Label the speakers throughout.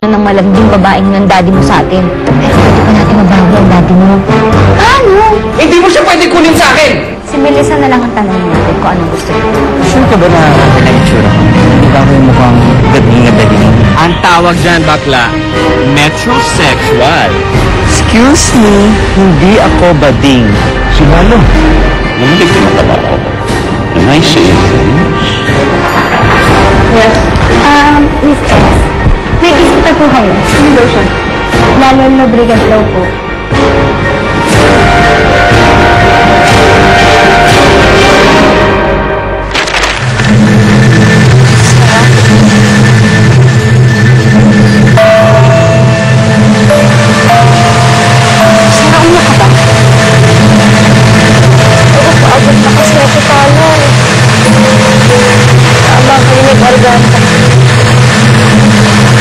Speaker 1: ng malabding babaeng ng daddy mo sa atin. Pero pwede pa natin mabawi ang daddy mo. Ano?
Speaker 2: Hindi mo siya pwede kunin sa akin!
Speaker 1: Si Melissa na lang ang tanongin natin kung anong gusto niya.
Speaker 3: Sure ka ba na okay na itsura ko? Hindi ba ako yung mukhang gading na dali mo?
Speaker 2: Ang tawag dyan, bakla, metrosexual.
Speaker 3: Excuse me, hindi ako bading. Si Lalo.
Speaker 4: Hindi ko nakabako. Am I saying things?
Speaker 1: Yes. Miss S. May bisita po kayo. Sino daw siya? Lalo Lobrigan daw po.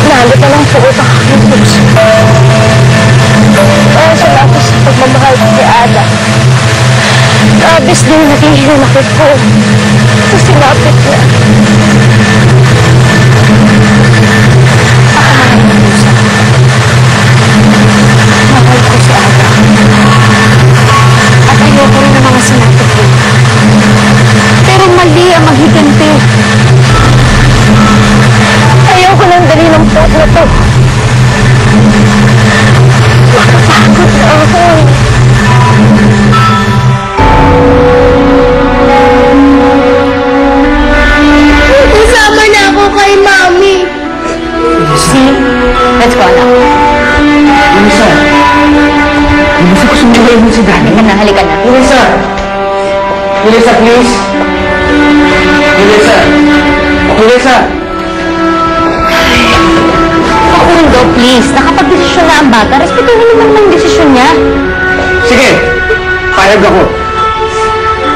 Speaker 1: Nalo ka lang po ito kakitubs. Salamat sa pagmamahal ko kay Ada. Abis din naghihinakit ko sa sinapit niya. Mahal ko si Ada. At ayoko rin ng mga sinapit ko. Pero mali ang maghiganti. Ayoko nang dali ng pot na to. Makatakot na ako. Isama na ako kay Mami. See? Let's go na.
Speaker 3: Melissa. Melissa, gusto mo mo si Daddy?
Speaker 1: Halika na.
Speaker 3: Melissa! Melissa, please! Melissa! Melissa!
Speaker 1: Pakundo, please. Nakapag-desisyon na ang bata. Respetuhin naman ang desisyon niya.
Speaker 2: Sige, payag ako.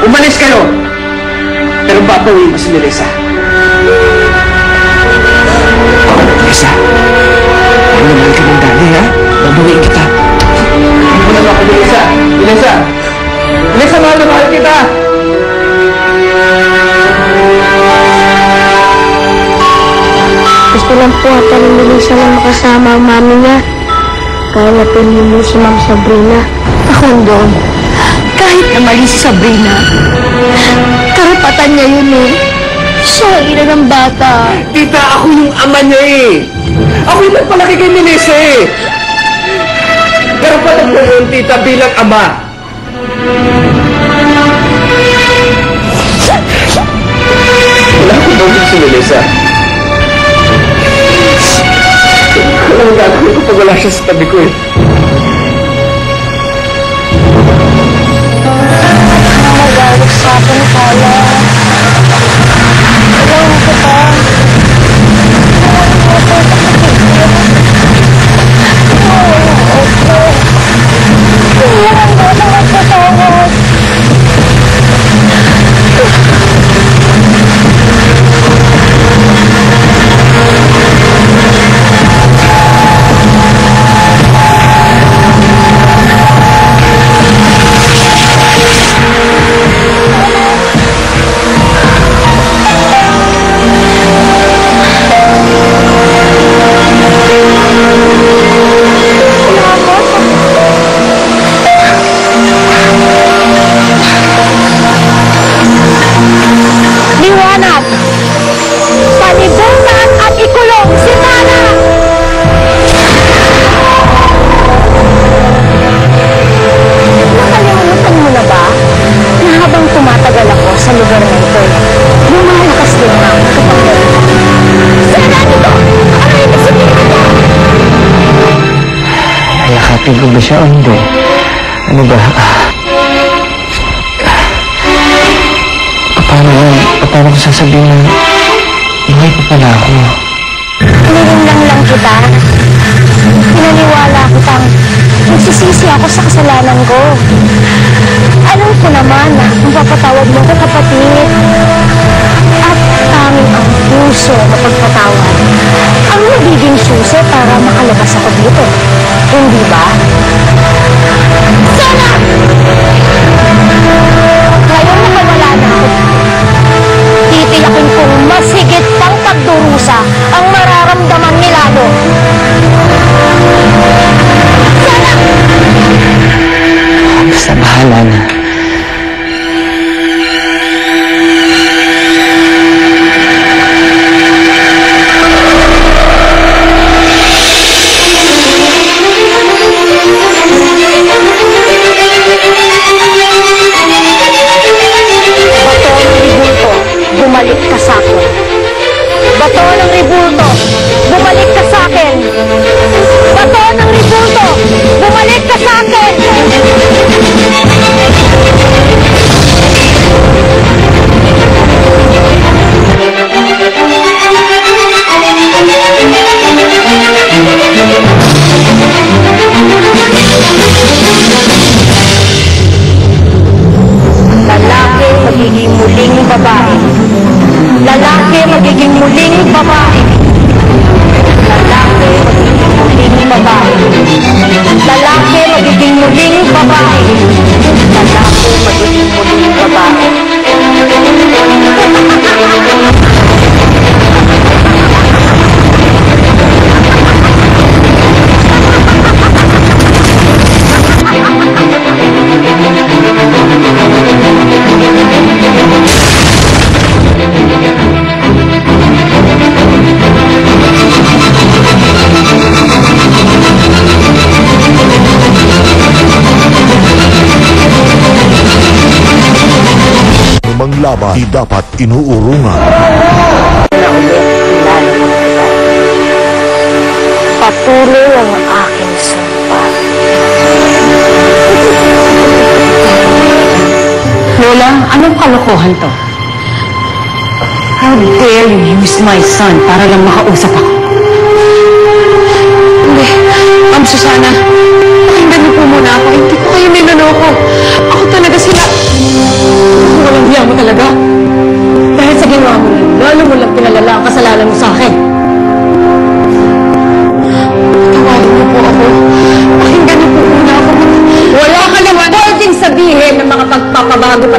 Speaker 2: Umalis kayo. Pero babawin mo si Melissa.
Speaker 3: Melissa! Ano naman ka ng Daddy, ha? Babawiin kita.
Speaker 2: Wala ba ako, Melissa? Melissa! Melissa, mahal na mahal kita!
Speaker 5: Gusto lang po ata ni Melissa na makasama ang mami niya. Kaya napili mo si Ma'am Sabrina.
Speaker 1: Pakundo, kahit na mali si Sabrina, karapatan niya yun eh. Siya ang ina ng bata.
Speaker 2: Tita, ako yung ama niya eh. Ako yung nagpalaki kay Melissa eh. Karapatan ko yun, tita, bilang ama. Wala akong bawin si Melissa. Walang gagawin ko pag wala siya sa tabi ko eh.
Speaker 5: Magalit sa akin, Kala. Alam ko pa.
Speaker 3: Yakapin ko ba siya o hindi? Ano ba? Paano ko sasabihin na buhay pa pala ako?
Speaker 5: Nilinlang lang kita. Pinaniwala ko pang nagsisisi ako sa kasalanan ko. Alam ko naman na kung papatawag mo ko kapatid at tanging ang puso na pagpatawad ang magiging susi para makalabas ako dito. Hindi ba? Sana! Ngayon na mawala na ako, titiyakin kong mas higit pang pagdurusa ang mararamdaman ni Lalo.
Speaker 6: laban di dapat inuurungan.
Speaker 5: Patuloy ang aking sumpa.
Speaker 1: Lola, anong kalokohan to? How dare you use my son para lang makausap ako? Hindi. Ma'am Susana, pakinggan niyo po muna ako. Hindi ko kayo niloloko. Ako talaga sila. Walang hiya mo talaga. Dahil sa ginawa mo yun, lalo mo lang pinalala ang kasalanan mo sa akin. Tawarin niyo po ako. Pakinggan niyo po muna ako. Wala ka naman pwedeng sabihin ng mga pagpapabago pa